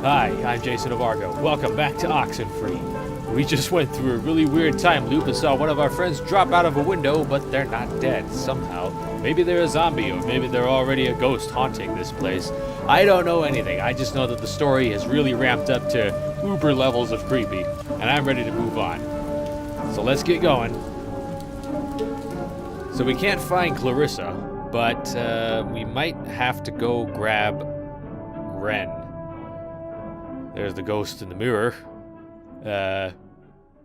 Hi, I'm JasonOfArgo. Welcome back to Oxenfree. We just went through a really weird time loop and saw one of our friends drop out of a window, but they're not dead somehow. Maybe they're a zombie, or maybe they're already a ghost haunting this place. I don't know anything. I just know that the story has really ramped up to uber levels of creepy, and I'm ready to move on. So let's get going. So we can't find Clarissa, but we might have to go grab Ren. There's the ghost in the mirror.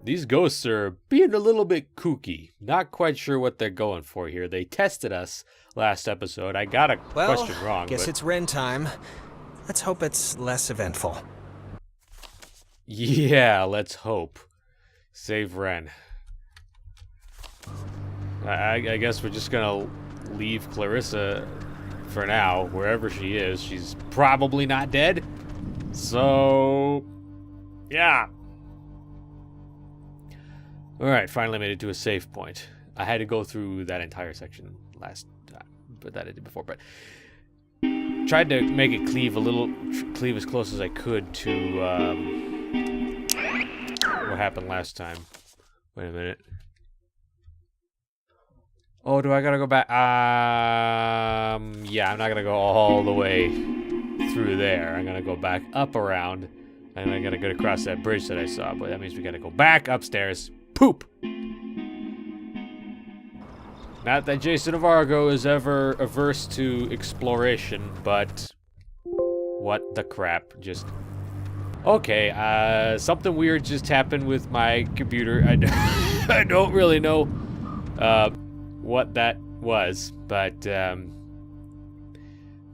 These ghosts are being a little bit kooky. Not quite sure what they're going for here. They tested us last episode. I got a question wrong. Guess it's Ren time. Let's hope it's less eventful. Yeah, let's hope. Save Ren. I guess we're just gonna leave Clarissa for now, wherever she is. She's probably not dead. So, yeah. Alright, finally made it to a save point. I had to go through that entire section last time, but that I did before, but tried to make it cleave as close as I could to what happened last time. Wait a minute. Oh, do I gotta go back? Yeah, I'm not gonna go all the way through there. I'm gonna go back up around, and I'm gonna go across that bridge that I saw, but that means we gotta go back upstairs. Poop! Not that JasonOfArgo is ever averse to exploration, but what the crap? Just okay. Something weird just happened with my computer. I don't really know what that was, but the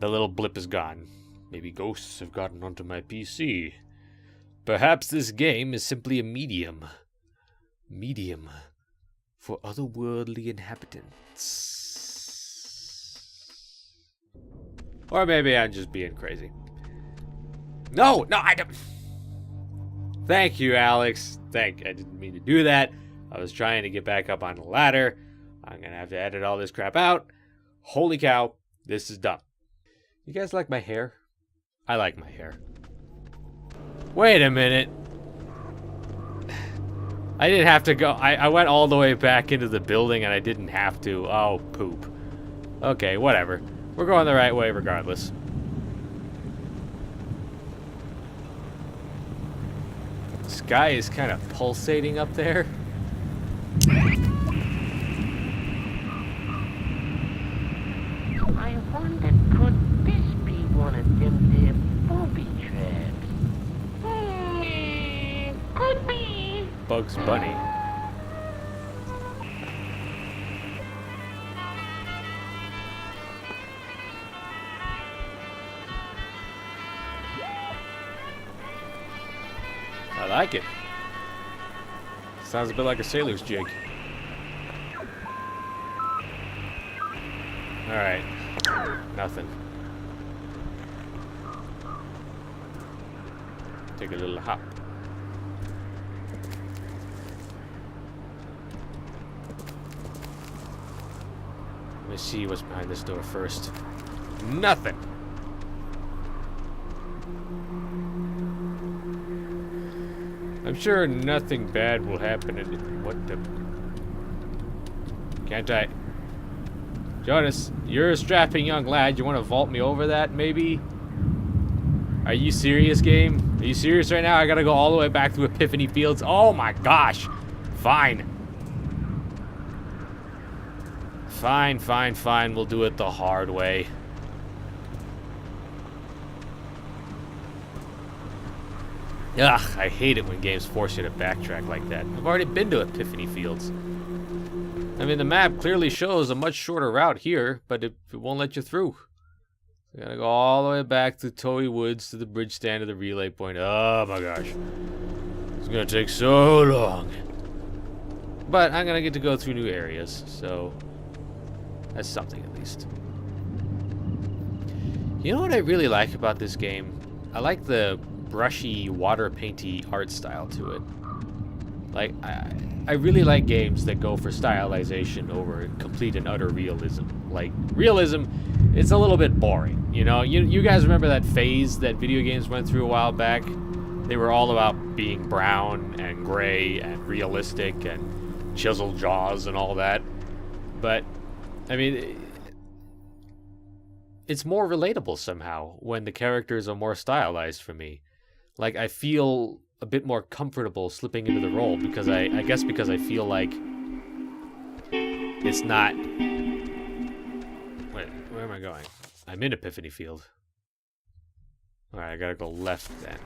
little blip is gone. Maybe ghosts have gotten onto my PC. Perhaps this game is simply a medium for otherworldly inhabitants. Or maybe I'm just being crazy. No, I don't. Thank you, Alex. I didn't mean to do that. I was trying to get back up on the ladder. I'm gonna have to edit all this crap out. Holy cow, this is dumb. You guys like my hair? I like my hair. Wait a minute. I didn't have to go. I went all the way back into the building and I didn't have to. Oh, poop. Okay, whatever. We're going the right way regardless. The sky is kind of pulsating up there. I wonder, could this be one of them there booby traps? Could be. Bugs Bunny. I like it. Sounds a bit like a sailor's jig. Alright. Nothing. Take a little hop. Let me see what's behind this door first. Nothing. I'm sure nothing bad will happen in it. What the? Can't I? Jonas, you're a strapping young lad. You want to vault me over that, maybe? Are you serious, game? Are you serious right now? I gotta go all the way back to Epiphany Fields. Oh my gosh. Fine. Fine. We'll do it the hard way. Ugh, I hate it when games force you to backtrack like that. I've already been to Epiphany Fields. I mean, the map clearly shows a much shorter route here, but it won't let you through. You gotta go all the way back to Toey Woods to the bridge stand to the relay point. Oh my gosh. It's gonna take so long. But I'm gonna get to go through new areas, so that's something at least. You know what I really like about this game? I like the brushy, water painty art style to it. I really like games that go for stylization over complete and utter realism. Like, realism, it's a little bit boring, you know? You guys remember that phase that video games went through a while back? They were all about being brown and gray and realistic and chiseled jaws and all that. But, I mean, it's more relatable somehow when the characters are more stylized for me. Like, I feel a bit more comfortable slipping into the role because I guess because I feel like it's not... Wait, where am I going? I'm in Epiphany Field. Alright, I gotta go left then.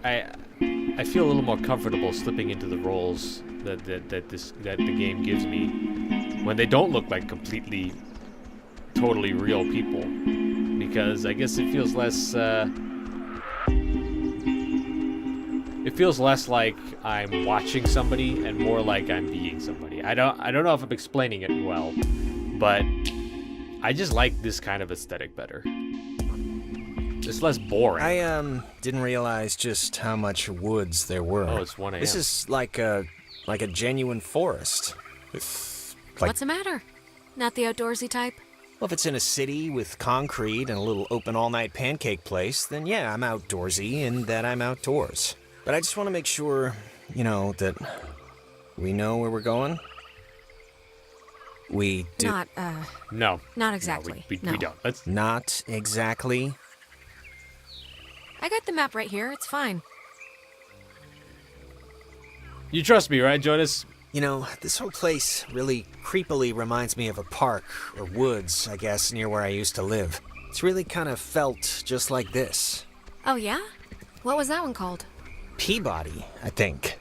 I feel a little more comfortable slipping into the roles that the game gives me when they don't look like completely, totally real people, because I guess it feels less. It feels less like I'm watching somebody and more like I'm being somebody. I don't know if I'm explaining it well, but I just like this kind of aesthetic better. It's less boring. I didn't realize just how much woods there were. Oh, it's 1 a.m. This is like a genuine forest. What's the matter? Not the outdoorsy type? Well, if it's in a city with concrete and a little open all-night pancake place, then yeah, I'm outdoorsy and that I'm outdoors. But I just want to make sure, you know, that we know where we're going. We do... No. Not exactly. No, we don't. Let's... Not exactly. I got the map right here. It's fine. You trust me, right, Jonas? You know, this whole place really creepily reminds me of a park or woods, I guess, near where I used to live. It's really kind of felt just like this. Oh, yeah? What was that one called? Peabody, I think.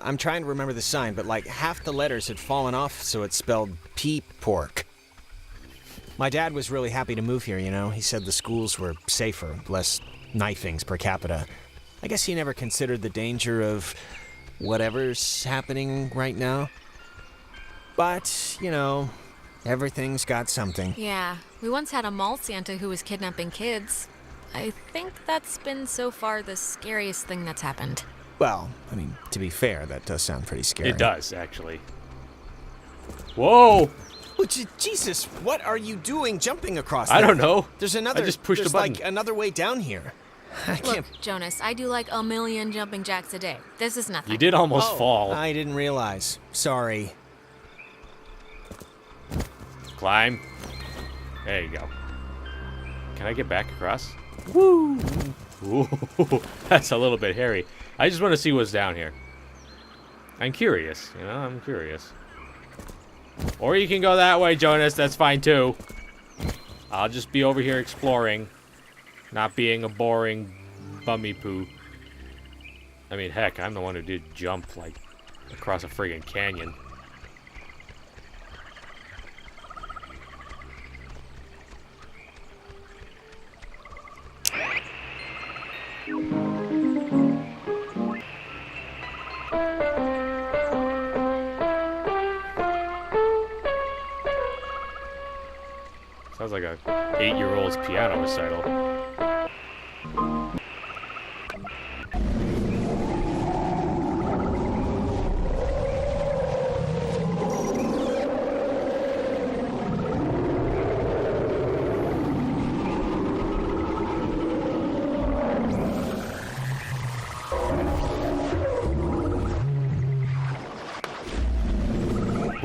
I'm trying to remember the sign, but like half the letters had fallen off, so it spelled peep pork. My dad was really happy to move here, you know. He said the schools were safer, less knifings per capita. I guess he never considered the danger of whatever's happening right now. But, you know, everything's got something. Yeah, we once had a mall Santa who was kidnapping kids. I think that's been so far the scariest thing that's happened. Well, I mean, to be fair, that does sound pretty scary. It does, actually. Whoa! Oh, Jesus, what are you doing jumping across I that? don't know. There's another... I just pushed a button. Like another way down here. I can't... Look, Jonas, I do like 1,000,000 jumping jacks a day. This is nothing. You did almost fall. I didn't realize. Sorry. Climb. There you go. Can I get back across? Woo! Ooh, that's a little bit hairy. I just want to see what's down here. I'm curious, you know, I'm curious. Or you can go that way, Jonas, that's fine too. I'll just be over here exploring, not being a boring bummy poo. I mean, heck, I'm the one who did jump, like, across a friggin' canyon. Sounds like a 8-year-old's piano recital.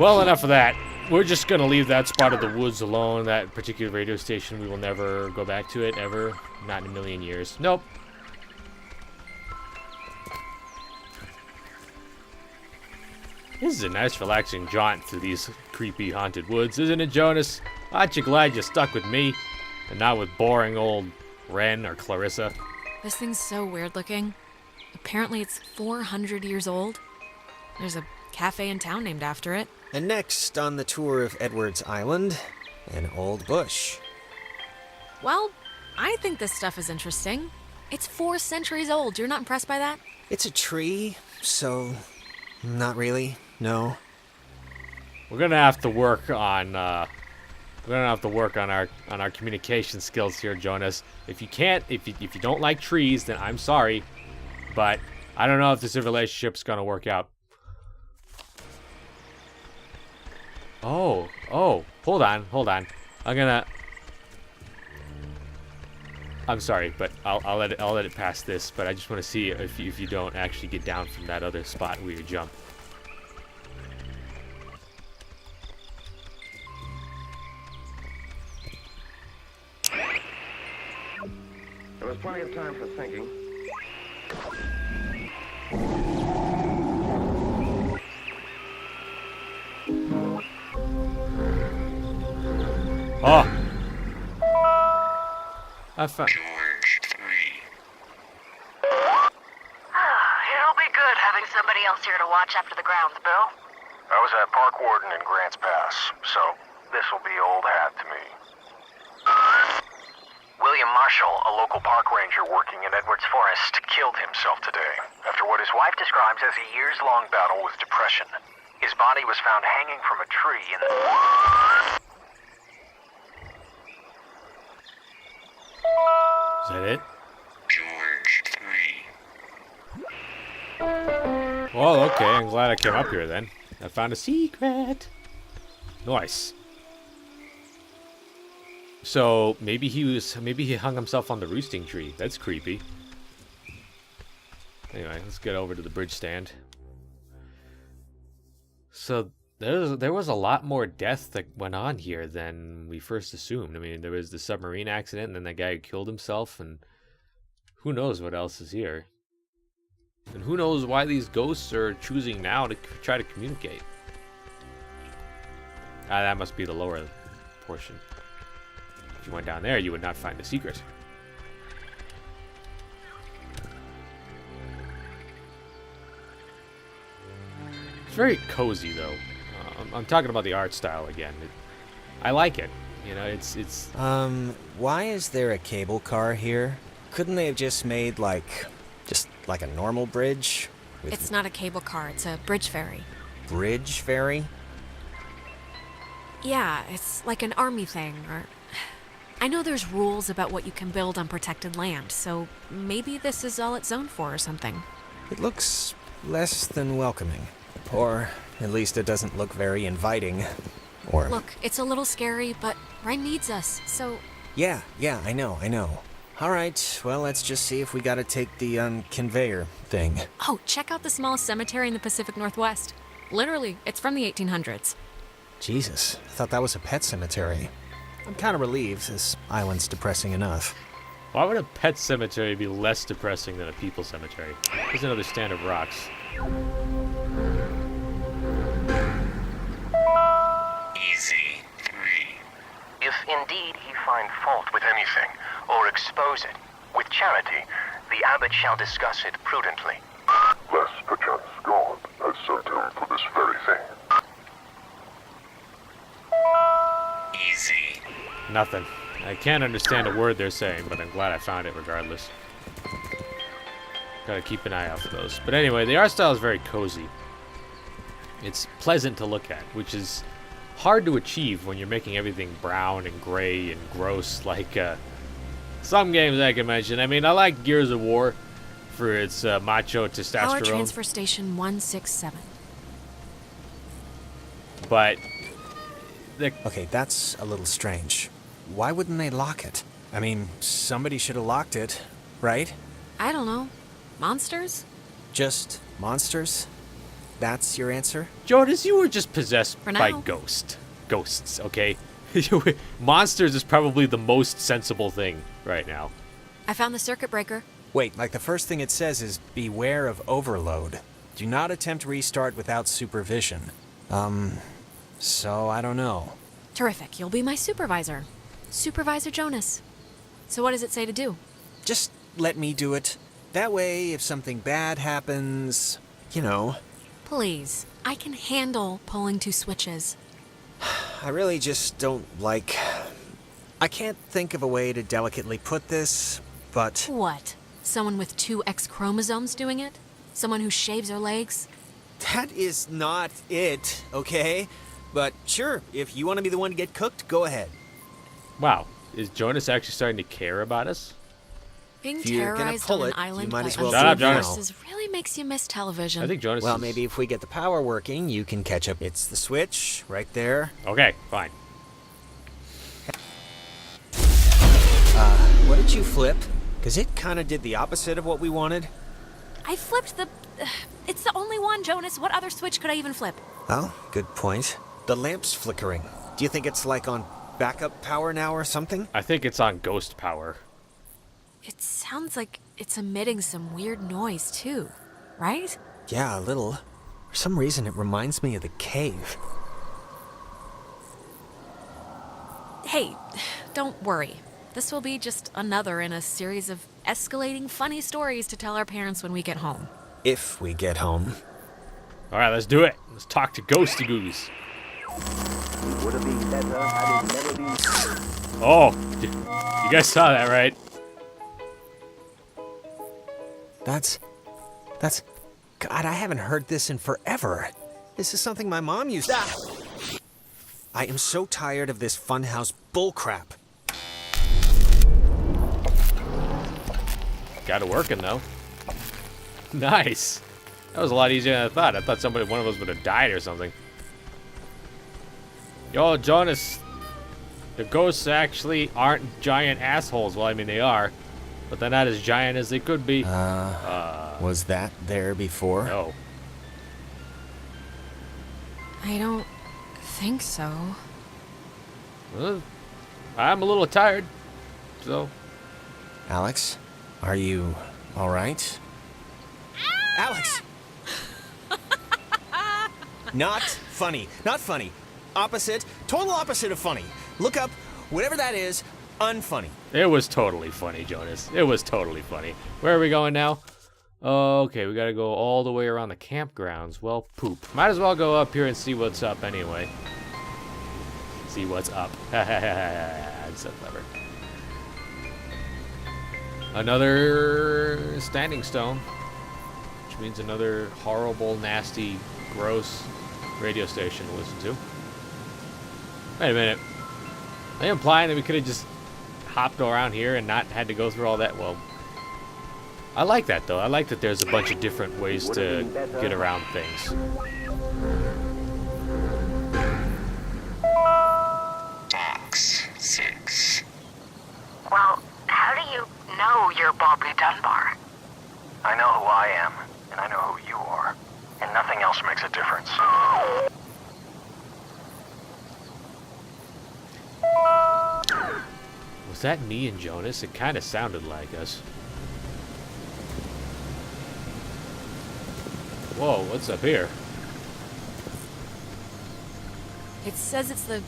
Well, enough of that. We're just gonna leave that spot of the woods alone. That particular radio station, we will never go back to it, ever. Not in a million years. Nope. This is a nice relaxing jaunt through these creepy haunted woods, isn't it, Jonas? Aren't you glad you stuck with me and not with boring old Ren or Clarissa? This thing's so weird looking. Apparently it's 400 years old. There's a cafe in town named after it. And next on the tour of Edwards Island, an old bush. Well, I think this stuff is interesting. It's 4 centuries old. You're not impressed by that? It's a tree, so not really, no. We're gonna have to work on our communication skills here, Jonas. If you don't like trees, then I'm sorry, but I don't know if this relationship's gonna work out. Oh, hold on. I'm sorry, but I'll let it pass this. But I just want to see if you don't actually get down from that other spot where you jump. There was plenty of time for thinking. Oh, I found. It'll be good having somebody else here to watch after the grounds, Bill. I was at Park Warden in Grants Pass, so this'll be old hat to me. William Marshall, a local park ranger working in Edwards Forest, killed himself today after what his wife describes as a years-long battle with depression. His body was found hanging from a tree in the... Is that it? Well, okay. I'm glad I came up here then. I found a secret. Nice. So maybe he hung himself on the roosting tree. That's creepy. Anyway, let's get over to the bridge stand. So there was a lot more death that went on here than we first assumed. I mean, there was the submarine accident, and then that guy who killed himself, and who knows what else is here. And who knows why these ghosts are choosing now to try to communicate. Ah, that must be the lower portion. If you went down there, you would not find a secret. It's very cozy, though. I'm talking about the art style again. I like it. You know, it's. Why is there a cable car here? Couldn't they have just made just like a normal bridge? With It's not a cable car, it's a bridge ferry. bridge ferry? Yeah, it's like an army thing, or... I know there's rules about what you can build on protected land, so maybe this is all it's zoned for or something. It looks less than welcoming. Or at least it doesn't look very inviting. Or... Look, it's a little scary, but Ryan needs us, so... Yeah, I know. Alright, well, let's just see if we gotta take the, conveyor thing. Oh, check out the smallest cemetery in the Pacific Northwest. Literally, it's from the 1800s. Jesus, I thought that was a pet cemetery. I'm kind of relieved. This island's depressing enough. Why would a pet cemetery be less depressing than a people cemetery? Here's another stand of rocks. Easy 3. If indeed he find fault with anything, or expose it, with charity, the abbot shall discuss it prudently. Lest perchance God has sent him for this very thing. Easy. Nothing. I can't understand a word they're saying, but I'm glad I found it regardless. Gotta keep an eye out for those. But anyway, the art style is very cozy. It's pleasant to look at, which is hard to achieve when you're making everything brown and gray and gross like some games I can mention. I mean, I like Gears of War for its macho Power testosterone, Transfer Station 167. but Okay, that's a little strange. Why wouldn't they lock it? I mean, somebody should have locked it, right? I don't know. Monsters? Just monsters? That's your answer? Jonas, you were just possessed For by now. ghosts, okay? Monsters is probably the most sensible thing right now. I found the circuit breaker. Wait, like the first thing it says is beware of overload. Do not attempt restart without supervision. So I don't know. Terrific. You'll be my supervisor. Supervisor Jonas. So what does it say to do? Just let me do it. That way, if something bad happens, you know. Please. I can handle pulling 2 switches. I really just don't like... I can't think of a way to delicately put this, but... What? Someone with 2 X chromosomes doing it? Someone who shaves her legs? That is not it, okay? But sure, if you want to be the one to get cooked, go ahead. Wow, is Jonas actually starting to care about us? Being If you're gonna terrorized pull on an it, you island might by as well Shut up, unseen Jonas. forces really makes you miss television. I think Jonas Well, is... maybe if we get the power working, you can catch up. It's the switch right there. Okay, fine. What did you flip? Because it kind of did the opposite of what we wanted. I flipped the... it's the only one, Jonas. What other switch could I even flip? Oh, good point. The lamp's flickering. Do you think it's like on backup power now or something? I think it's on ghost power. It sounds like it's emitting some weird noise, too. Right? Yeah, a little. For some reason, it reminds me of the cave. Hey, don't worry. This will be just another in a series of escalating funny stories to tell our parents when we get home. If we get home. All right, let's do it. Let's talk to Ghosty Goose. Oh, you guys saw that, right? That's... God, I haven't heard this in forever. This is something my mom used to... I am so tired of this funhouse bullcrap. Got it working, though. Nice. That was a lot easier than I thought. I thought one of us would have died or something. Yo, Jonas. The ghosts actually aren't giant assholes. Well, I mean, they are. But they're not as giant as they could be. Was that there before? No. I don't think so. Well, I'm a little tired. So, Alex, are you all right? Alex! Not funny. Not funny. Opposite. Total opposite of funny. Look up whatever that is. Unfunny. it was totally funny, Jonas. It was totally funny. Where are we going now? Okay, we gotta go all the way around the campgrounds. Well, poop. Might as well go up here and see what's up anyway. See what's up. I'm so clever. Another standing stone, which means another horrible, nasty, gross radio station to listen to. Wait a minute. Are they implying that we could have just hopped around here and not had to go through all that? Well, I like that, though. I like that there's a bunch of different ways to get around things. Box 6. Well, how do you know you're Bobby Dunbar? I know who I am, and I know who you are, and nothing else makes a difference. Was that me and Jonas? It kind of sounded like us. Whoa, what's up here? It says it's the,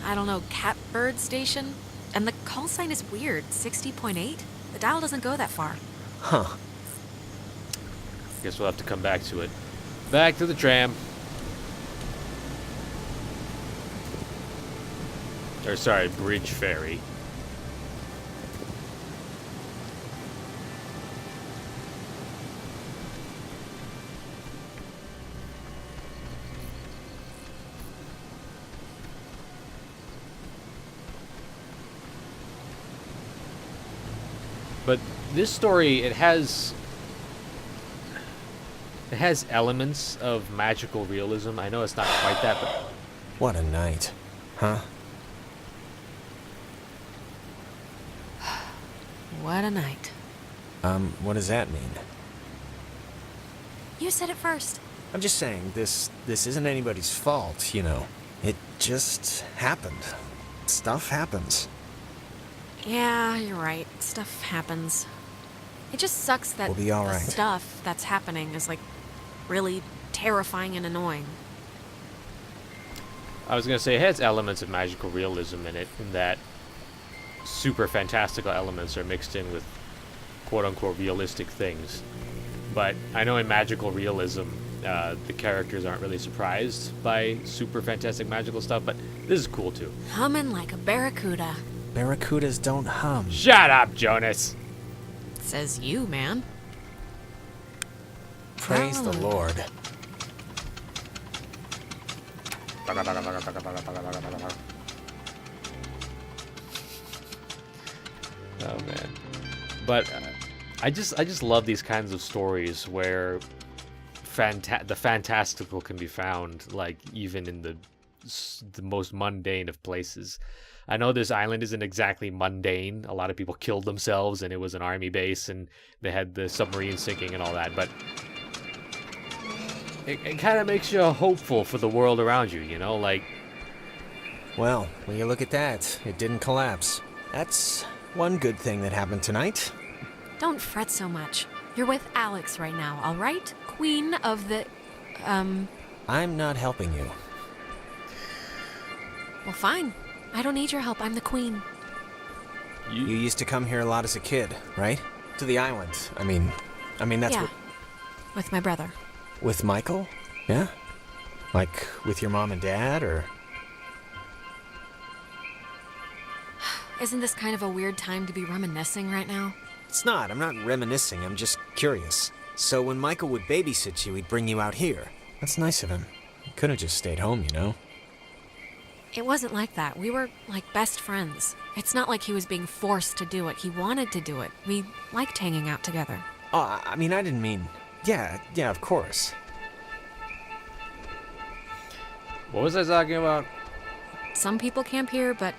I don't know, catbird station. And the call sign is weird, 60.8? The dial doesn't go that far. Huh. Guess we'll have to come back to it. Back to the tram. Or sorry, bridge ferry. But this story, it has elements of magical realism. I know it's not quite that, but What a night. Huh? What a night. What does that mean? You said it first. I'm just saying, this isn't anybody's fault, you know. It just happened. Stuff happens. Yeah, you're right. Stuff happens. It just sucks that We'll be all the right. stuff that's happening is, like, really terrifying and annoying. I was gonna say it has elements of magical realism in it, in that super fantastical elements are mixed in with quote-unquote realistic things. But I know in magical realism, the characters aren't really surprised by super fantastic magical stuff, but this is cool too. Humming like a barracuda. Barracudas don't hum. Shut up, Jonas! Says you, man. Praise the Lord. Oh man. But I just love these kinds of stories where the fantastical can be found, like even in the most mundane of places. I know this island isn't exactly mundane. A lot of people killed themselves, and it was an army base, and they had the submarine sinking and all that. But it kind of makes you hopeful for the world around you, you know? Like, Well, when you look at that, it didn't collapse. That's one good thing that happened tonight. Don't fret so much. You're with Alex right now, all right? Queen of the... I'm not helping you. Well, fine. I don't need your help. I'm the queen. You used to come here a lot as a kid, right? To the island. I mean that's Yeah. what... With my brother. With Michael? Yeah? Like, with your mom and dad, or... Isn't this kind of a weird time to be reminiscing right now? It's not. I'm not reminiscing. I'm just curious. So when Michael would babysit you, he'd bring you out here. That's nice of him. He could have just stayed home, you know? It wasn't like that. We were like best friends. It's not like he was being forced to do it. He wanted to do it. We liked hanging out together. Oh, I mean, I didn't mean... Yeah, of course. what was I talking about? Some people camp here, but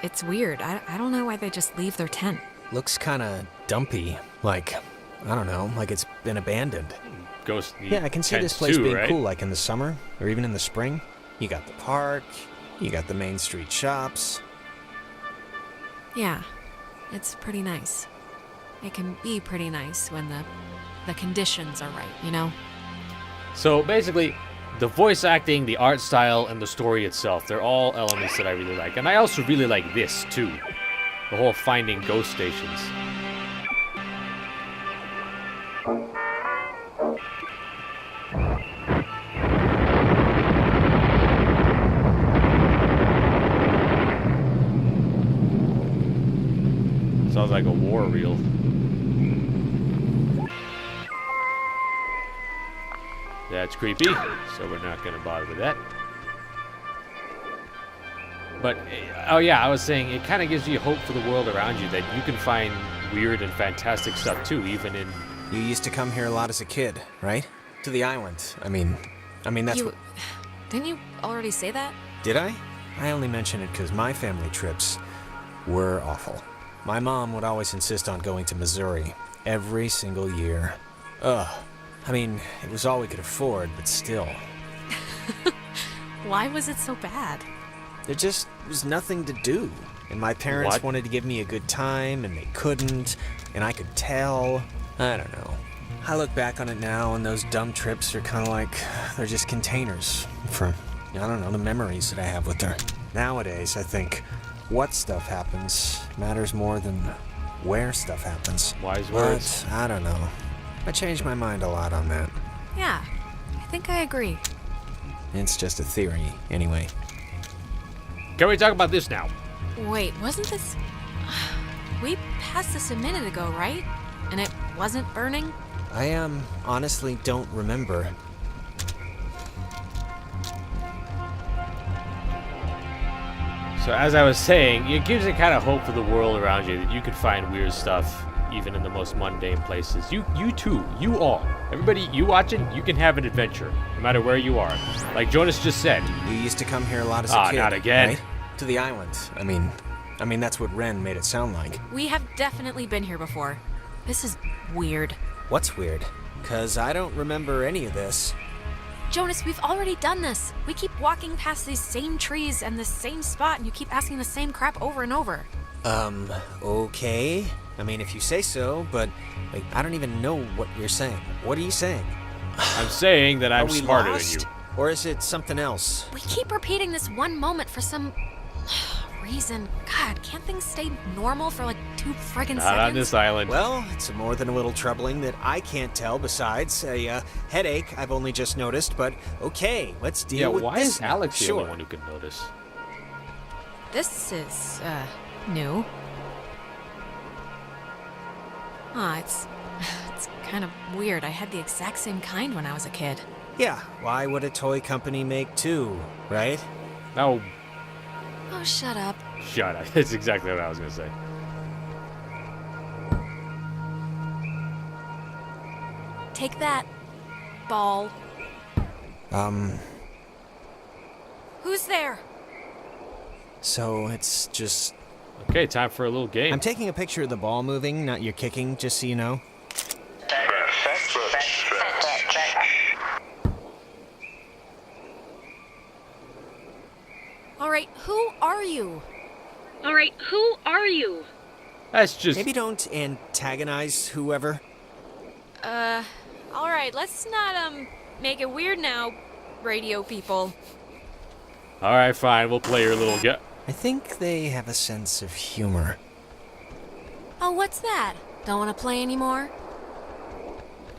it's weird. I don't know why they just leave their tent. Looks kinda dumpy. Like, I don't know, like it's been abandoned. Ghost. Yeah, I can see this place being cool, like in the summer, or even in the spring. You got the park, you got the main street shops. Yeah, it's pretty nice. It can be pretty nice when the conditions are right, you know? So basically, the voice acting, the art style, and the story itself, they're all elements that I really like. And I also really like this, too. The whole finding ghost stations. Sounds like a war reel. That's creepy, so we're not going to bother with that. But, oh yeah, I was saying, it kind of gives you hope for the world around you that you can find weird and fantastic stuff too, even in... You used to come here a lot as a kid, right? To the island. I mean that's what... Didn't you already say that? Did I? I only mention it because my family trips were awful. My mom would always insist on going to Missouri every single year. Ugh. I mean, it was all we could afford, but still. Why was it so bad? There just was nothing to do. And my parents wanted to give me a good time, and they couldn't, and I could tell. I don't know. I look back on it now, and those dumb trips are kind of like, they're just containers for, I don't know, the memories that I have with her. Nowadays, I think what stuff happens matters more than where stuff happens. Wise words. But, I don't know. I changed my mind a lot on that. Yeah, I think I agree. It's just a theory, anyway. Can we talk about this now? Wait, wasn't this... We passed this a minute ago, right? And it wasn't burning? I, honestly don't remember. So as I was saying, it gives you kind of hope for the world around you that you can find weird stuff even in the most mundane places. You too, you all. Everybody, you watching, you can have an adventure, no matter where you are. Like Jonas just said. You used to come here a lot as a kid, not again. right? To the island. I mean that's what Ren made it sound like. We have definitely been here before. This is weird. What's weird? 'Cause I don't remember any of this. Jonas, we've already done this. We keep walking past these same trees and the same spot, and you keep asking the same crap over and over. Okay. I mean, if you say so, but, like, I don't even know what you're saying. What are you saying? I'm saying that I'm Are we smarter lost? than you. Or is it something else? We keep repeating this one moment for some reason. God, can't things stay normal for like 2 friggin' Not seconds? on this island. Well, it's more than a little troubling that I can't tell besides a headache I've only just noticed, but okay, let's yeah, deal with why this is now. Alex the Sure. only one who can notice? This is, new. It's kind of weird. I had the exact same kind when I was a kid. Yeah, why would a toy company make 2, right? No, Oh, shut up. shut up. That's exactly what I was going to say. Take that, ball. Who's there? So it's just... Okay, time for a little game. I'm taking a picture of the ball moving, not your kicking, just so you know. Alright, who are you? That's just... Maybe don't antagonize whoever. Alright, let's not, make it weird now, radio people. Alright, fine, we'll play your little game. I think they have a sense of humor. Oh, what's that? Don't want to play anymore?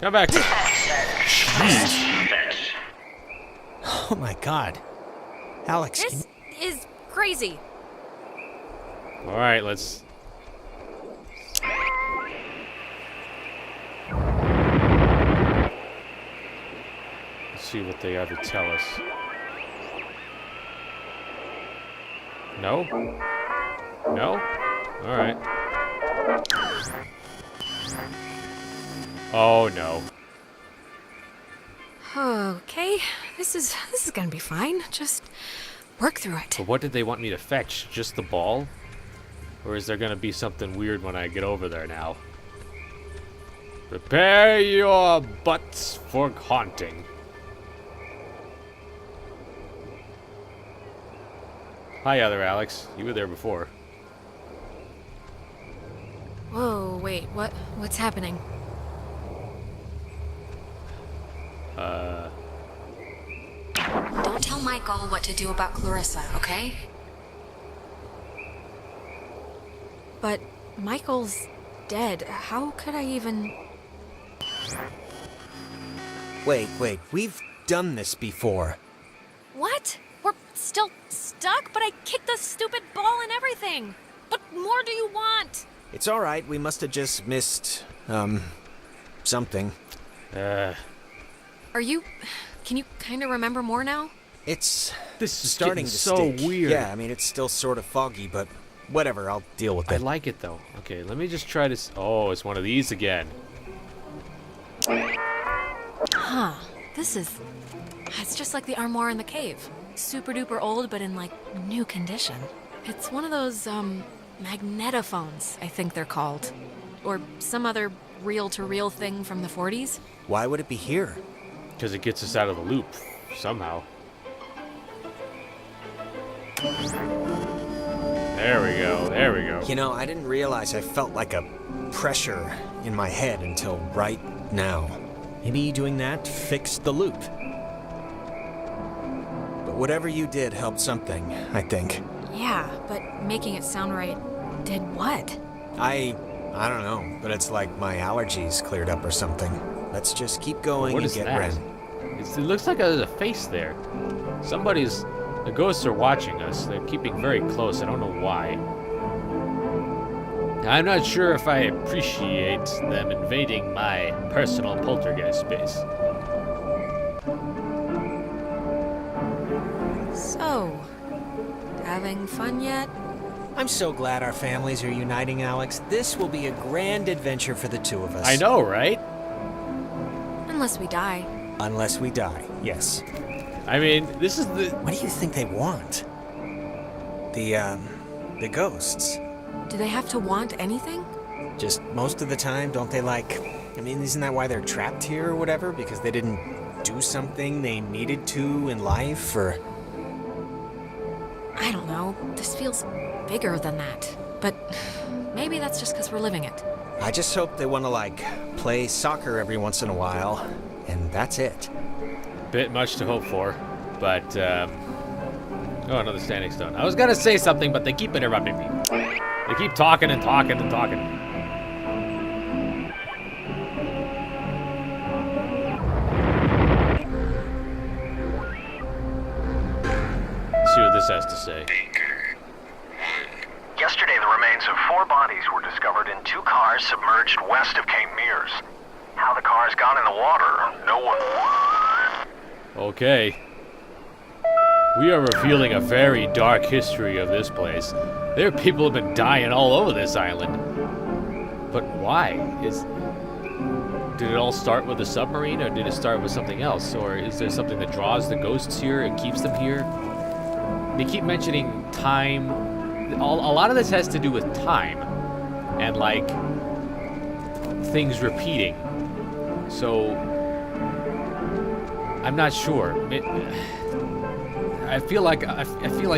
Come back. Oh my god. Alex, This is crazy. Alright, let's... Let's see what they have to tell us. No? No? Alright. Oh no. Okay, this is gonna be fine. Just work through it. But what did they want me to fetch? Just the ball? Or is there gonna be something weird when I get over there now? Prepare your butts for haunting. Hi, other Alex. You were there before. Whoa, wait, what's happening? Don't tell Michael what to do about Clarissa, okay? But Michael's dead. How could I even... wait, we've done this before. What? We're still stuck, but I kicked the stupid ball and everything. What more do you want? It's alright, we must have just missed, something. Are you... Can you kind of remember more now? It's This is starting getting to so stick. weird. Yeah, I mean, it's still sort of foggy, but whatever, I'll deal with I it. like it though. Okay, let me just try to... Oh, it's one of these again. Huh. This is... It's just like the armoire in the cave. Super duper old, but in, like, new condition. It's one of those, magnetophones, I think they're called. Or some other reel-to-reel thing from the 40s. Why would it be here? Because it gets us out of the loop, somehow. There we go, there we go. You know, I didn't realize I felt like a pressure in my head until right now. Maybe doing that fixed the loop. But whatever you did helped something, I think. Yeah, but making it sound right did what? I don't know, but it's like my allergies cleared up or something. Let's just keep going What and is get that? Ren. It looks like there's a face there. Somebody's... The ghosts are watching us. They're keeping very close. I don't know why. I'm not sure if I appreciate them invading my personal poltergeist space. So, having fun yet? I'm so glad our families are uniting, Alex. This will be a grand adventure for the two of us. I know, right? Unless we die. Unless we die, yes. I mean, this is the... What do you think they want? The ghosts. Do they have to want anything? Just most of the time, don't they like... I mean, isn't that why they're trapped here or whatever? Because they didn't do something they needed to in life, or... I don't know. This feels bigger than that. But maybe that's just because we're living it. I just hope they want to, like, play soccer every once in a while, and that's it. Bit much to hope for, but, Oh, another standing stone. I was gonna say something, but they keep interrupting me. They keep talking and talking and talking. Let's see what this has to say. Yesterday, the remains of 4 bodies were discovered in 2 cars submerged west of Cape Mears. How the cars got in the water, no one... Okay. We are revealing a very dark history of this place. There are people who have been dying all over this island. But why? did it all start with a submarine, or did it start with something else? Or is there something that draws the ghosts here and keeps them here? They keep mentioning time. A lot of this has to do with time and like things repeating. So I'm not sure. I feel like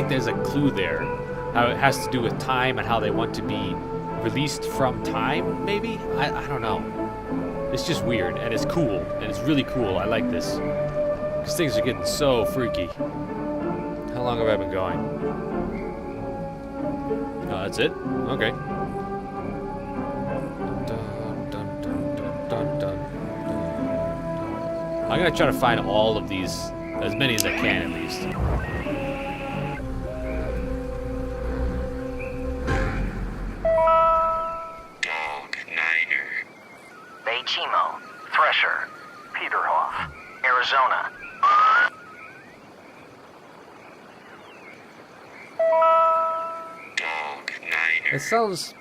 there's a clue there. How it has to do with time and how they want to be released from time, maybe? I don't know. It's just weird, and it's cool, and it's really cool. I like this. Because things are getting so freaky. How long have I been going? Oh, that's it? Okay. Dun, dun, dun, dun, dun, dun. I'm gonna try to find all of these, as many as I can at least. Chimo, Thresher, Peterhoff, Arizona. It sounds...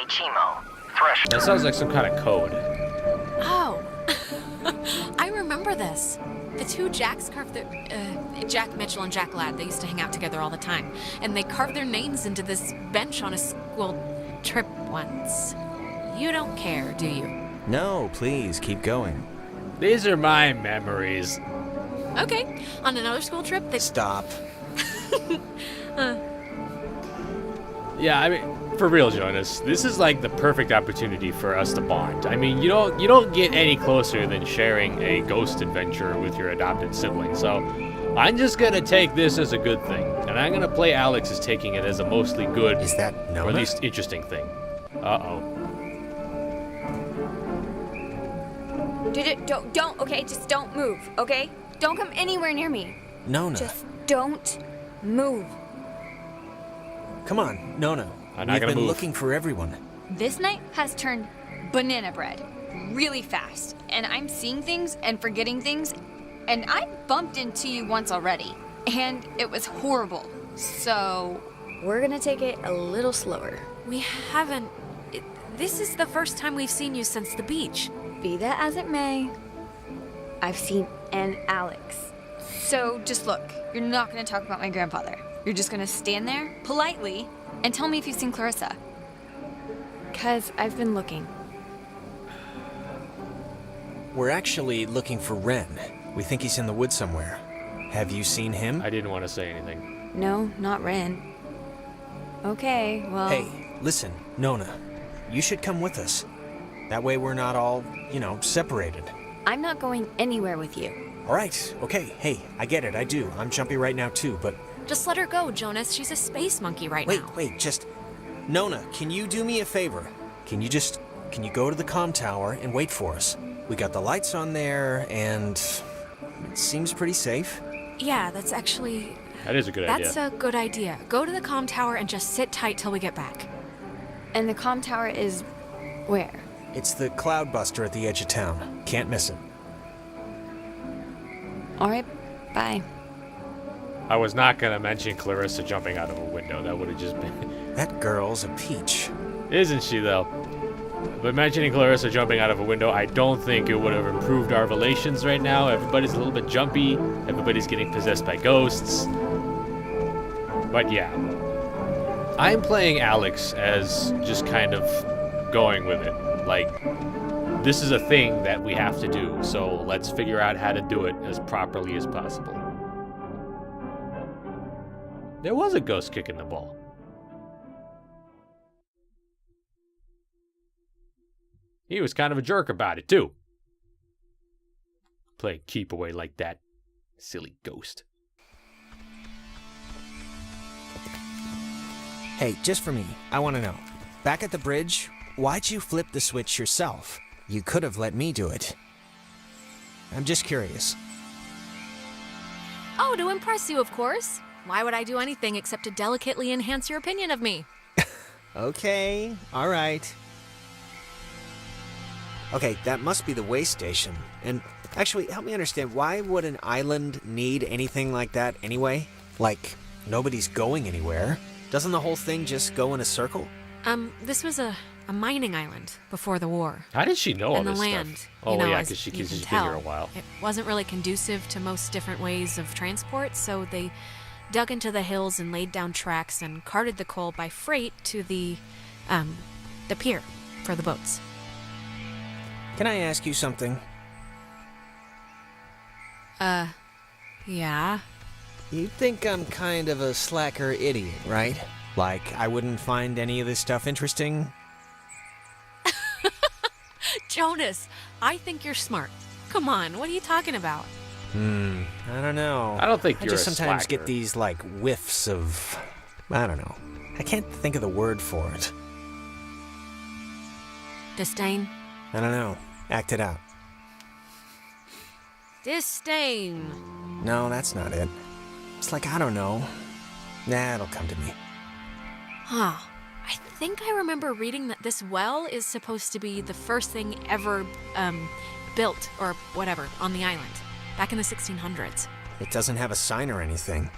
Chimo, Thresher. That sounds like some kind of code. Oh, I remember this. The two Jacks carved their... Jack Mitchell and Jack Ladd, they used to hang out together all the time. And they carved their names into this bench on a school trip once. You don't care, do you? No, please, keep going. These are my memories. Okay, on another school trip, they... Stop. Yeah, I mean, for real, Jonas, this is like the perfect opportunity for us to bond. I mean, you don't get any closer than sharing a ghost adventure with your adopted sibling. So I'm just gonna take this as a good thing, and I'm gonna play Alex as taking it as a mostly good, Is that or Nona? at least interesting thing. Uh-oh. Dude, don't, okay? Just don't move, okay? Don't come anywhere near me. Nona. Just don't move. Come on, Nona. I'm not We've gonna been move. looking for everyone. This night has turned banana bread really fast, and I'm seeing things and forgetting things, and I bumped into you once already, and it was horrible. So we're gonna take it a little slower. We haven't... This is the first time we've seen you since the beach. Be that as it may, I've seen an Alex. So just look, you're not gonna talk about my grandfather. You're just gonna stand there, politely, and tell me if you've seen Clarissa. 'Cause I've been looking. We're actually looking for Ren. We think he's in the woods somewhere. Have you seen him? I didn't want to say anything. No, not Ren. Okay, well... Hey, listen, Nona. You should come with us. That way we're not all, separated. I'm not going anywhere with you. All right, okay, hey, I get it, I do. I'm jumpy right now too, but... Just let her go, Jonas. She's a space monkey right now. Wait, just... Nona, can you do me a favor? Can you go to the comm tower and wait for us? We got the lights on there, and it seems pretty safe. Yeah, that's actually... That is a good idea. That's a good idea. Go to the comm tower and just sit tight till we get back. And the comm tower is... where? It's the cloudbuster at the edge of town. Can't miss it. Alright, bye. I was not going to mention Clarissa jumping out of a window. That would have just been... That girl's a peach. Isn't she, though? But mentioning Clarissa jumping out of a window, I don't think it would have improved our relations right now. Everybody's a little bit jumpy. Everybody's getting possessed by ghosts. But yeah. I'm playing Alex as just kind of going with it. Like, this is a thing that we have to do, so let's figure out how to do it as properly as possible. There was a ghost kicking the ball. He was kind of a jerk about it, too. Playing keep away like that. Silly ghost. Hey, just for me, I want to know. Back at the bridge, why'd you flip the switch yourself? You could have let me do it. I'm just curious. Oh, to impress you, of course. Why would I do anything except to delicately enhance your opinion of me? Okay, all right. Okay, that must be the way station. And actually, help me understand, why would an island need anything like that anyway? Like, nobody's going anywhere. Doesn't the whole thing just go in a circle? This was a a mining island before the war. How did she know all And the this land, stuff? Oh, you know, yeah, as because she's you can been here a tell, while. It wasn't really conducive to most different ways of transport, so they dug into the hills and laid down tracks and carted the coal by freight to the pier for the boats. Can I ask you something? Yeah. You think I'm kind of a slacker idiot, right? Like, I wouldn't find any of this stuff interesting? Jonas, I think you're smart. Come on, what are you talking about? I don't know. I don't think I you're just a sometimes slacker. get these, like, whiffs of... I don't know. I can't think of the word for it. Disdain? I don't know. Act it out. Disdain. No, that's not it. It's like, I don't know. Nah, it'll come to me. Huh. I think I remember reading that this well is supposed to be the first thing ever, built, or whatever, on the island. Back in the 1600s. It doesn't have a sign or anything.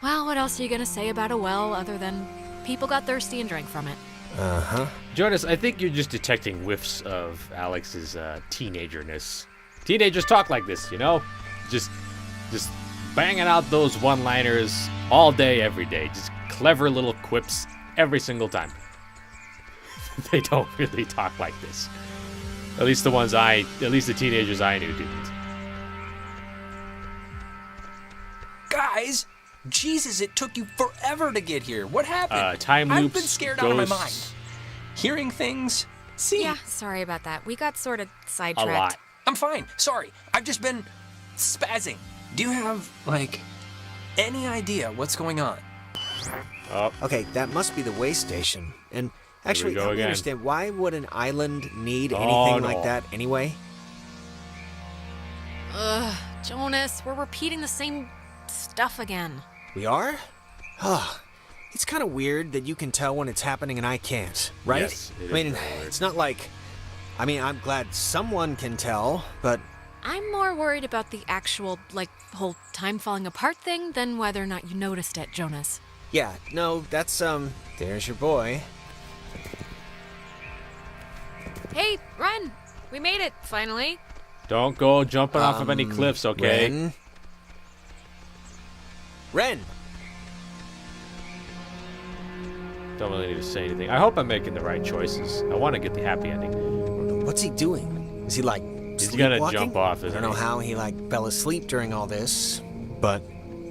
Well, what else are you gonna say about a well other than people got thirsty and drank from it? Uh-huh. Jonas, I think you're just detecting whiffs of Alex's teenagerness. Teenagers talk like this, you know? Just banging out those one-liners all day, every day. Just clever little quips every single time. They don't really talk like this. At least the teenagers I knew didn't. Guys, Jesus, it took you forever to get here. What happened? Time I've loops, been scared out of my mind. ghosts. Hearing things, seeing. Yeah, sorry about that. We got sort of A sidetracked. lot. I'm fine. Sorry. I've just been spazzing. Do you have, like, any idea what's going on? Oh, Okay, that must be the way station. And actually, go help me again. understand, why would an island need Oh, anything no. like that anyway? Ugh, Jonas, we're repeating the same stuff again. We are? Oh, it's kind of weird that you can tell when it's happening and I can't, right? Yes, it is I mean, very weird. it's not like... I mean, I'm glad someone can tell, but... I'm more worried about the actual, like, whole time falling apart thing than whether or not you noticed it, Jonas. Yeah, no, that's, there's your boy. Hey, Ren! We made it, finally. don't go jumping off of any cliffs, okay? Ren! Don't really need to say anything. I hope I'm making the right choices. I want to get the happy ending. What's he doing? Is he, like, He's gonna sleepwalking? jump off, I isn't don't know he? how he, like, fell asleep during all this, but...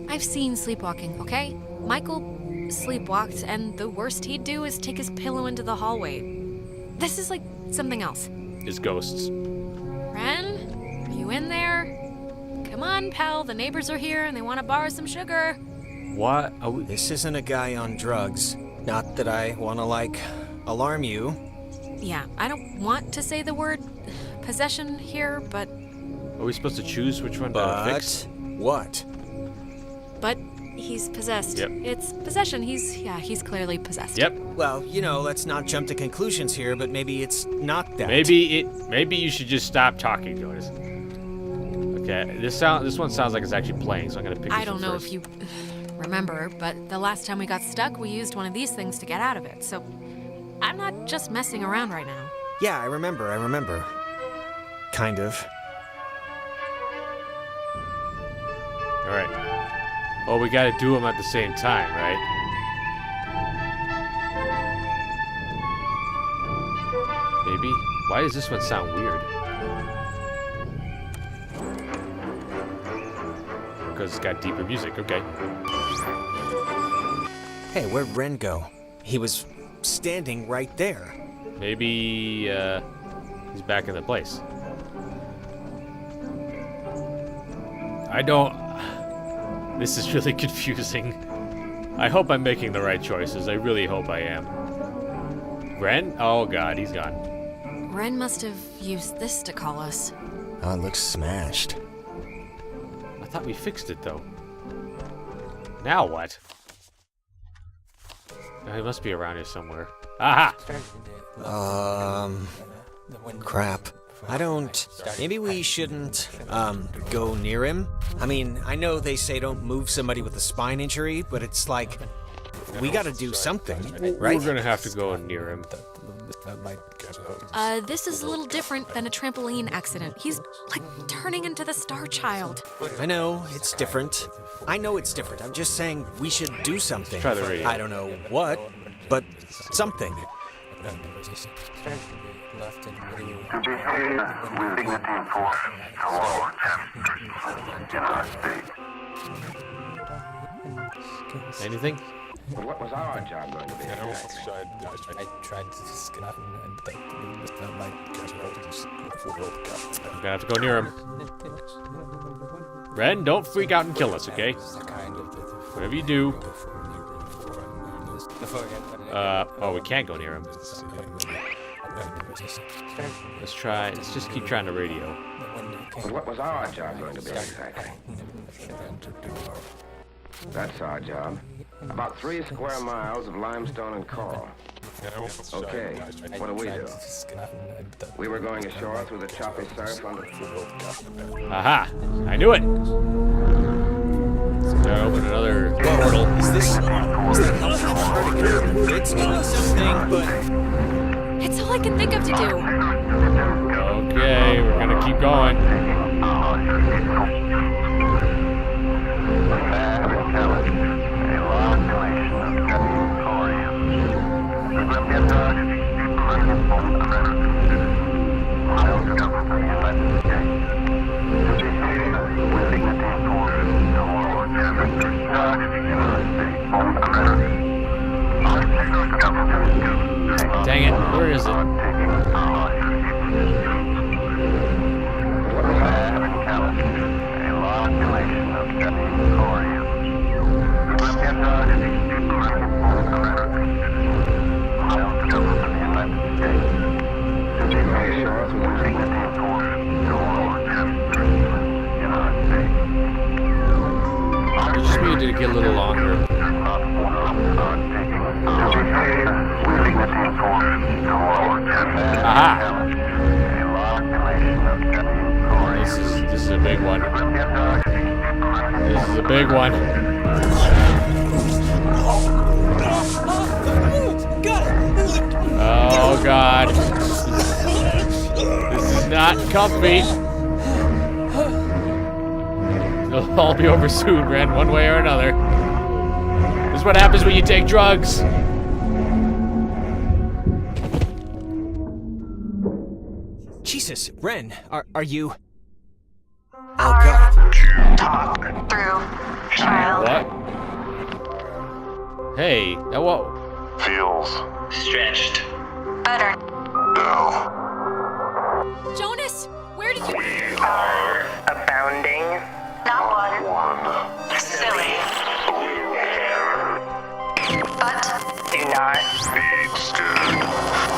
I've seen sleepwalking, okay? Michael sleepwalked, and the worst he'd do is take his pillow into the hallway. This is like something else. Is ghosts. Ren, are you in there? Come on, pal, the neighbors are here and they want to borrow some sugar. What? Are we... This isn't a guy on drugs. Not that I want to, like, alarm you. Yeah, I don't want to say the word possession here, but Are we supposed to choose which one to fix? What? he's possessed. Yep. It's possession. He's clearly possessed. Yep. Well, you know, let's not jump to conclusions here, but maybe it's not that. Maybe you should just stop talking, Jonas. Okay, this one sounds like it's actually playing, so I'm gonna pick this I don't one know first. if you remember, but the last time we got stuck, we used one of these things to get out of it. So I'm not just messing around right now. Yeah, I remember. Kind of. All right. Well, we gotta do them at the same time, right? Maybe. Why does this one sound weird? Because it's got deeper music. Okay. Hey, where'd Ren go? He was standing right there. Maybe he's back in the place. I don't. This is really confusing. I hope I'm making the right choices. I really hope I am. Ren? Oh god, he's gone. Ren must have used this to call us. Oh, it looks smashed. I thought we fixed it though. Now what? Oh, he must be around here somewhere. Aha! Crap. I don't... Maybe we shouldn't, go near him? I mean, I know they say don't move somebody with a spine injury, but it's like... we gotta do something, right? We're gonna have to go near him. This is a little different than a trampoline accident. He's, like, turning into the Star Child. I know, it's different. I know it's different. I'm just saying we should do something. Try the radio. I don't know what, but something. To behave with dignity and force to all in our state. Anything? What was our job going to be? I tried to skip and I'm gonna have to go near him. Ren, don't freak out and kill us, okay? Whatever you do. Oh, we can't go near him. Let's just keep trying the radio. What was our job going to be exactly? That's our job. About 3 square miles of limestone and coral. Okay, what do we do? We were going ashore through the choppy surf under... Aha! I knew it! Gotta open another portal. Is that It's doing something, but... It's all I can think of to do. Okay, we're gonna keep going. Dang it, where is it? I just needed to get a little longer. Aha! This is a big one. This is a big one. Oh god. This is not comfy. It'll all be over soon, Ren, one way or another. This is what happens when you take drugs. Jesus, Ren, are you... Oh god. Talk through, child. What? Hey, now what? Feels Stretched. Better. now. Jonas, where did you... Are abounding. Not one. Silly. But do not Be scared.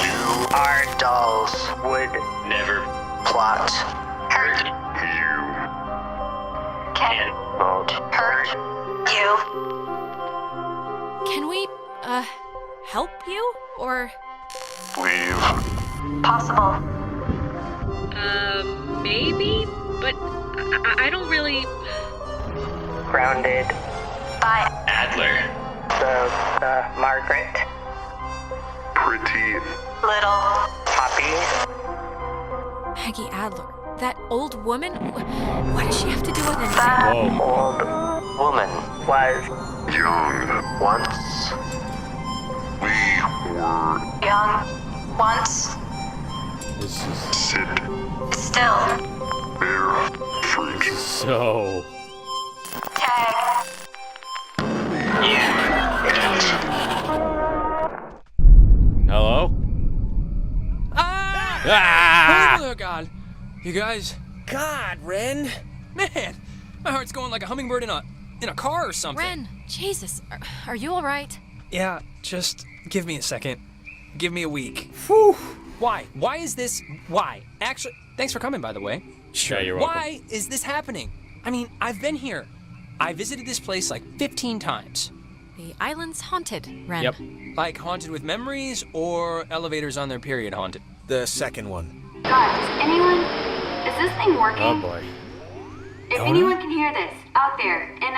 You our dolls would never plot. Hurt you can not hurt you. Can we, help you? Or... leave. Possible. Maybe, but I don't really... Grounded by Adler. The Margaret. Pretty Little Poppy. Maggie Adler. That old woman? What does she have to do with anything? That Whoa. old woman was young. once We were young. Once. This is sit Still. bare fruit. so... Tag. Hello? Ah! Oh god. You guys, God, Ren. man, my heart's going like a hummingbird in a car or something. Ren, Jesus, are you all right? Yeah, just give me a second. Give me a week. Whew. Why? Why is this? Why? Actually, thanks for coming, by the way. Sure, you're welcome. Why is this happening? I mean, I've been here. I visited this place like 15 times. The island's haunted, Ren. Yep. Like haunted with memories or elevators on their period haunted. The second one. God, is this thing working? Oh boy. If anyone can hear this, out there, in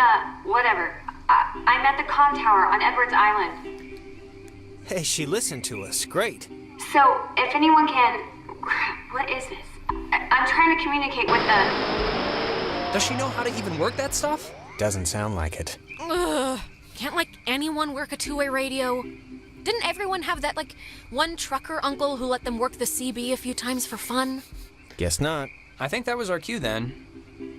whatever, I'm at the comm tower on Edwards Island. Hey, she listened to us. Great. So, if anyone can... What is this? I'm trying to communicate with the... Does she know how to even work that stuff? Doesn't sound like it. Ugh. Can't, like, anyone work a two-way radio? Didn't everyone have that, like, one trucker uncle who let them work the CB a few times for fun? Guess not. I think that was our cue then.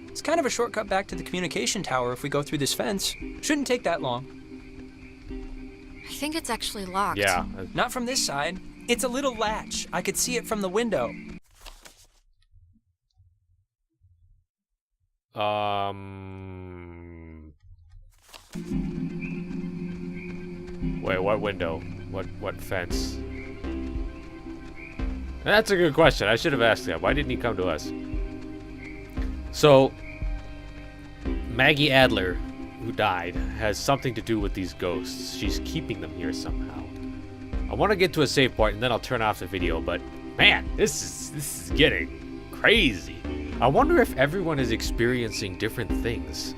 It's kind of a shortcut back to the communication tower if we go through this fence. Shouldn't take that long. I think it's actually locked. Yeah. Not from this side. It's a little latch. I could see it from the window. Wait, what window? What fence? That's a good question. I should have asked that. Why didn't he come to us? So, Maggie Adler, who died, has something to do with these ghosts. She's keeping them here somehow. I want to get to a save point and then I'll turn off the video, but man, this is getting crazy. I wonder if everyone is experiencing different things.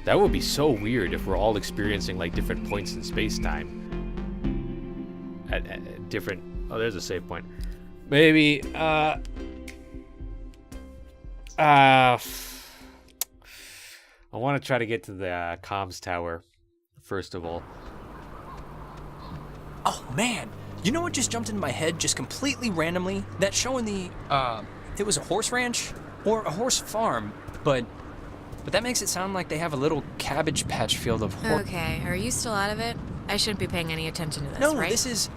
That would be so weird if we're all experiencing like different points in space-time. At different... Oh, there's a save point. Maybe, I want to try to get to the comms tower, first of all. Oh, man. You know what just jumped into my head just completely randomly? That show in the, it was a horse ranch? Or a horse farm, but that makes it sound like they have a little Cabbage Patch field of horse... Okay, are you still out of it? I shouldn't be paying any attention to this, No, right? this is...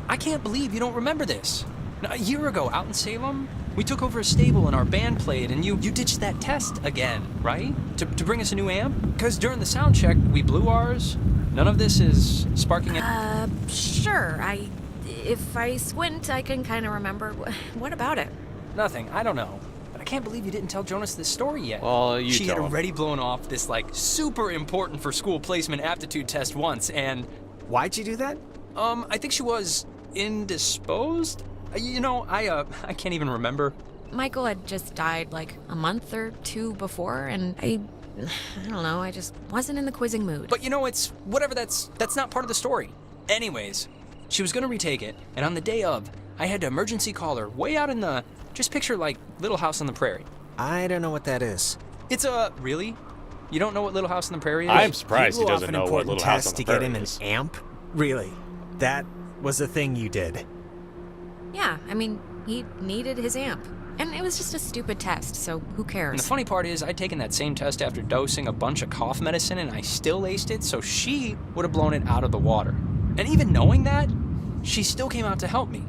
I can't believe you don't remember this. Now, a year ago, out in Salem, we took over a stable and our band played, and you ditched that test again, right? To bring us a new amp? Because during the sound check, we blew ours. None of this is sparking it. Sure. If I squint, I can kind of remember. What about it? Nothing. I don't know. But I can't believe you didn't tell Jonas this story yet. Well, She had tell him. already blown off this, like, super important for school placement aptitude test once, and... Why'd you do that? I think she was indisposed? You know, I can't even remember. Michael had just died like a month or two before, and I don't know, I just wasn't in the quizzing mood. But you know, it's whatever, that's not part of the story. Anyways, she was gonna retake it, and on the day of, I had to emergency call her way out in the, just picture like Little House on the Prairie. I don't know what that is. It's a, really? You don't know what Little House on the Prairie is? I'm surprised he You blew doesn't off an know what important Little House on test the to get Prairie him an is. amp? Really? That was the thing you did? Yeah, I mean, he needed his amp. And it was just a stupid test, so who cares? And the funny part is, I'd taken that same test after dosing a bunch of cough medicine, and I still aced it, so she would have blown it out of the water. And even knowing that, she still came out to help me.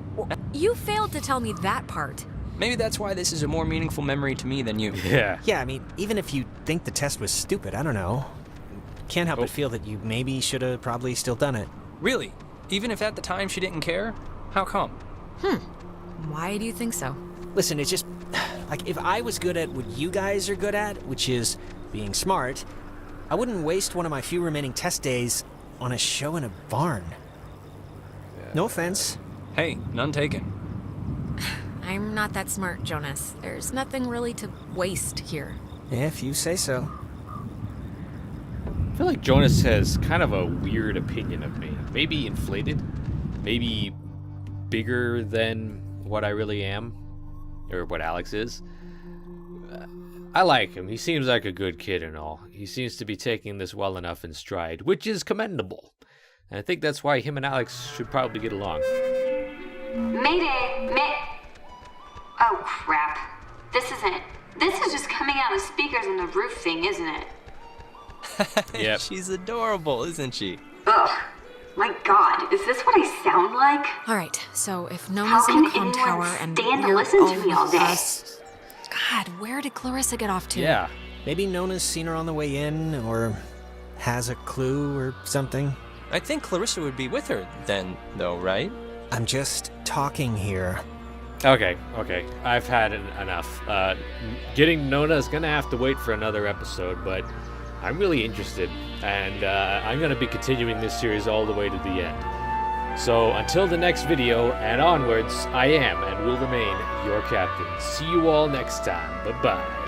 You failed to tell me that part. Maybe that's why this is a more meaningful memory to me than you. Yeah. Yeah, I mean, even if you think the test was stupid, I don't know. Can't help but feel that you maybe should have probably still done it. Really? Even if at the time she didn't care? How come? Why do you think so? Listen, it's just, like, if I was good at what you guys are good at, which is being smart, I wouldn't waste one of my few remaining test days on a show in a barn. No offense. Hey, none taken. I'm not that smart, Jonas. There's nothing really to waste here. If you say so. I feel like Jonas has kind of a weird opinion of me. Maybe inflated, maybe bigger than what I really am, or what Alex is. I like him. He seems like a good kid and all. He seems to be taking this well enough in stride, which is commendable. And I think that's why him and Alex should probably get along. Mayday! Oh, crap. This is just coming out of speakers in the roof thing, isn't it? Yep. She's adorable, isn't she? Ugh. My God, is this what I sound like? All right, so if Nona's in the can comm tower anyone and stand to we're listen to me all day? us- God, where did Clarissa get off to? Yeah. Maybe Nona's seen her on the way in, or has a clue or something. I think Clarissa would be with her then, though, right? I'm just talking here. Okay. I've had enough. Getting Nona is gonna have to wait for another episode, but I'm really interested, and I'm gonna be continuing this series all the way to the end. So until the next video and onwards, I am and will remain your captain. See you all next time. Bye-bye.